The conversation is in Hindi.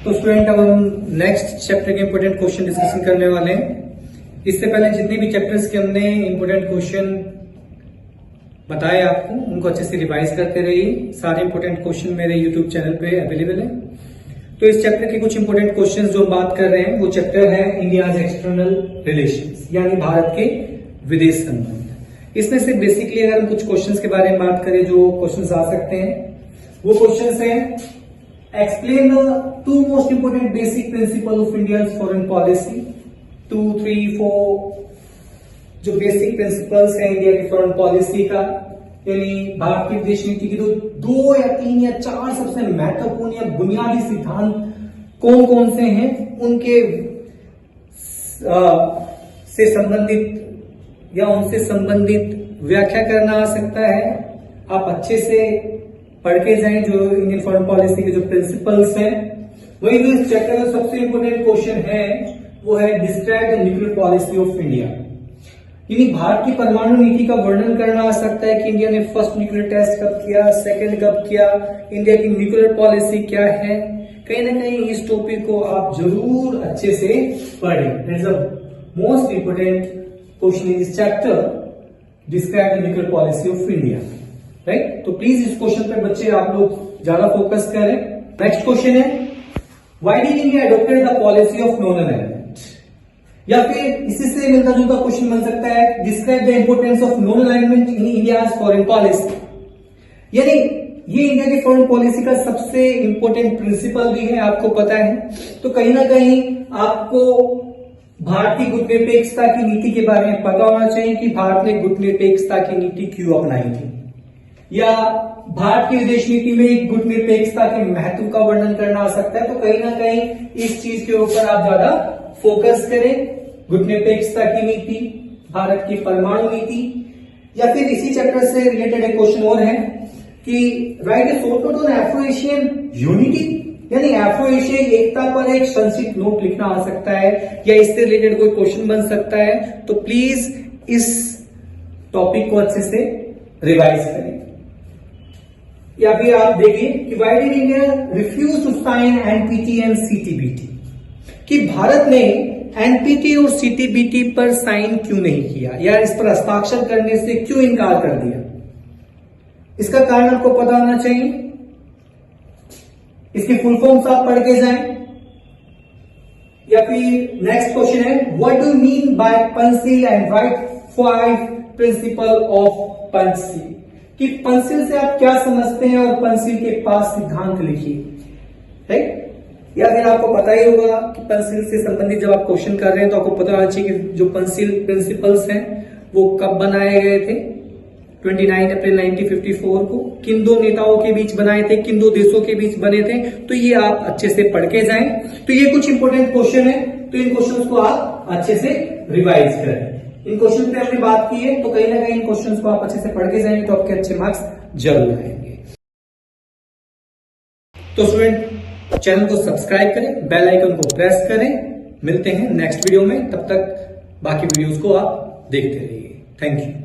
तो स्टूडेंट अब हम नेक्स्ट चैप्टर के इंपोर्टेंट क्वेश्चन डिस्कशन करने वाले हैं। इससे पहले जितने भी चैप्टर्स के हमने इंपोर्टेंट क्वेश्चन बताए आपको, उनको अच्छे से रिवाइज करते रहिए। सारे इंपोर्टेंट क्वेश्चन मेरे यूट्यूब चैनल पे अवेलेबल है। तो इस चैप्टर के कुछ इंपोर्टेंट क्वेश्चंस जो हम बात कर रहे हैं वो चैप्टर है इंडियाज एक्सटर्नल रिलेशंस, यानी भारत के विदेश संबंध। इसमें से बेसिकली अगर हम कुछ क्वेश्चंस के बारे में बात करें जो क्वेश्चंस आ सकते हैं, वो क्वेश्चंस हैं explain the two most important basic principle of Indians foreign policy. 2, 3, 4 जो बेसिक प्रिंसिपल्स हैं इंडिया की फॉरेन पॉलिसी का, यानी भारत की विदेश नीति की, तो 2 या 3 या 4 सबसे महत्वपूर्ण या बुनियादी सिद्धांत कौन कौन से हैं, उनके से संबंधित या उनसे संबंधित व्याख्या करना आ सकता है। आप अच्छे से पढ़ के जाएं जो इंडियन फॉरेन पॉलिसी के जो प्रिंसिपल्स हैं। वही जो इस चैप्टर का सबसे इंपोर्टेंट क्वेश्चन है वो है describe the nuclear policy of India, यानी भारत की परमाणु नीति का वर्णन करना आ सकता है कि इंडिया ने फर्स्ट न्यूक्लियर टेस्ट कब किया, सेकंड कब किया, इंडिया की न्यूक्लियर पॉलिसी क्या है। कहीं ना कहीं इस टॉपिक को आप जरूर अच्छे से पढ़ें। That is the most important question in this chapter, describe the nuclear policy of India, right. तो प्लीज इस क्वेश्चन पे बच्चे आप लोग ज्यादा फोकस करें। नेक्स्ट क्वेश्चन है why did India adopted the policy of non alignment, या फिर इसी से मिलता जुलता क्वेश्चन बन सकता है describe the importance of non alignment in India's foreign policy, यानी ये इंडिया की फॉरेन पॉलिसी का सबसे इंपोर्टेंट प्रिंसिपल भी है, आपको पता है। तो कहीं ना कहीं आपको भारतीय गुटनिरपेक्षता की नीति के बारे में पता होना चाहिए कि भारत ने गुटनिरपेक्षता की नीति क्यों अपनाई थी, या भारत की विदेश नीति में गुटनिरपेक्षता के महत्व का वर्णन करना आ सकता है। तो कहीं ना कहीं इस चीज के ऊपर आप ज्यादा फोकस करें, गुटनिरपेक्षता की नीति, भारत की परमाणु नीति, या फिर इसी चैप्टर से रिलेटेड एक क्वेश्चन और है कि right A short note on Afro Asian unity, यानी अफ्रो एशियाई एकता पर एक संक्षिप्त नोट लिखना आ सकता है, या इससे रिलेटेड कोई क्वेश्चन बन सकता है। तो प्लीज इस टॉपिक को अच्छे से रिवाइज करें। या फिर आप देखिए कि why did India refuse to sign NPT and CTBT, कि भारत ने एनपीटी और सीटीबीटी पर साइन क्यों नहीं किया, या इस पर हस्ताक्षर करने से क्यों इनकार कर दिया। इसका कारण आपको पता होना चाहिए। इसकी फुल फॉर्म्स आप पढ़ के जाएं। या फिर नेक्स्ट क्वेश्चन है what do mean by Panchsheel and right 5 principle of Panchsheel, कि पंचशील से आप क्या समझते हैं और पंचशील के 5 सिद्धांत लिखिए, राइट। या फिर आपको पता ही होगा कि पंचशील से संबंधित जब आप क्वेश्चन कर रहे हैं तो आपको पता होना चाहिए कि जो पंचशील प्रिंसिपल्स हैं वो कब बनाए गए थे, 29 अप्रैल 1954 को, किन 2 नेताओं के बीच बनाए थे, किन 2 देशों के बीच बने थे। तो ये आप अच्छे से पढ़ के जाएं। तो ये कुछ इंपोर्टेंट क्वेश्चन है, तो इन क्वेश्चंस को आप अच्छे से रिवाइज करें। इन क्वेश्चन पे हमने बात की है, तो कहीं ना कहीं इन क्वेश्चंस को आप अच्छे से पढ़ के जाएंगे तो आपके अच्छे मार्क्स जरूर आएंगे। तो स्टूडेंट चैनल को सब्सक्राइब करें, बेल आइकन को प्रेस करें। मिलते हैं नेक्स्ट वीडियो में, तब तक बाकी वीडियोस को आप देखते रहिए। Thank you.